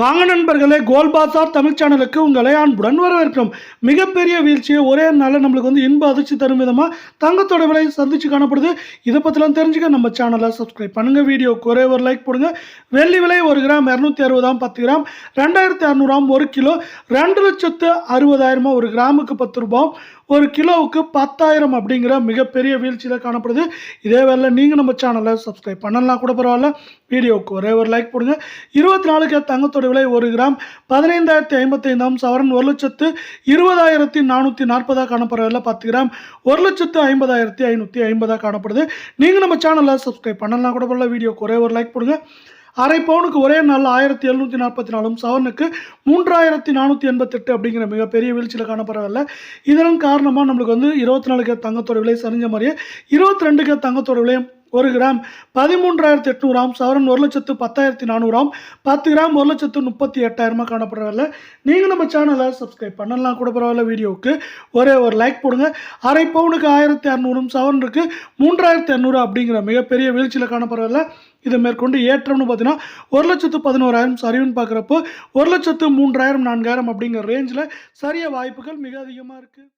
வாங்க நண்பர்களே, கோல் பாசார் தமிழ் சேனலுக்கு உங்களை அன்புடன் வரவேற்கிறோம். மிகப்பெரிய வீழ்ச்சியை ஒரே நாளில் நம்மளுக்கு இன்ப அதிர்ச்சி தரும் விதமாக தங்கத்தோட விலை சந்திச்சு காணப்படுது. இதை பற்றிலாம் தெரிஞ்சுக்க நம்ம சேனலை சப்ஸ்கிரைப் பண்ணுங்கள். வீடியோக்கு ஒரே ஒரு லைக் போடுங்க. வெள்ளி விலை 1 கிராம் 260 10 கிராம் 2600 1 கிலோ 2,60,000 1 கிராமுக்கு 10 ரூபாய் 1 கிலோவுக்கு 10,000 அப்படிங்கிற மிகப்பெரிய வீழ்ச்சியில் காணப்படுது. இதே வேலை நீங்கள் நம்ம சேனலை சப்ஸ்கிரைப் பண்ணலாம் கூட பரவாயில்ல. வீடியோவுக்கு ஒரே ஒரு லைக் போடுங்க. 24 தங்கத்தோட விலை 1 கிராம் 15,055 சவரன் 1,20,440 காணப்படுறதில்ல. 10 கிராம் 1,50,550 காணப்படுது. நீங்கள் நம்ம சேனலை சப்ஸ்கிரைப் பண்ணலாம் கூட பரவாயில்ல. வீடியோக்கு ஒரே ஒரு லைக் போடுங்க. அரை பவுனுக்கு ஒரே நாள் 1,744 சவரனுக்கு 3,488 அப்படிங்கிற மிகப்பெரிய வீழ்ச்சியில் காணப்படவில்லை. இதன் காரணமாக நம்மளுக்கு 24 தங்கத்தோட விலை சரிஞ்ச மாதிரியே 22 தங்கத்தோட விலை 1 கிராம் 13,800 சவரன் 1,10,400 10 கிராம் 1,38,000 காணப்படவில்லை. நீங்கள் நம்ம சேனலை சப்ஸ்கிரைப் பண்ணலாம் கூட பரவாயில்ல. வீடியோவுக்கு ஒரே ஒரு லைக் போடுங்க. அரை பவுனுக்கு 1,600 சவரனுக்கு 3,200 அப்படிங்கிற மிகப்பெரிய வீழ்ச்சியில் காணப்படவில்லை. இது மேற்கொண்டு ஏற்றம்னு பார்த்தீங்கன்னா 1,11,000 சரிவுன்னு பார்க்குறப்போ 1,03,000 4,000 அப்படிங்கிற ரேஞ்சில் சரிய வாய்ப்புகள் மிக அதிகமாக இருக்குது.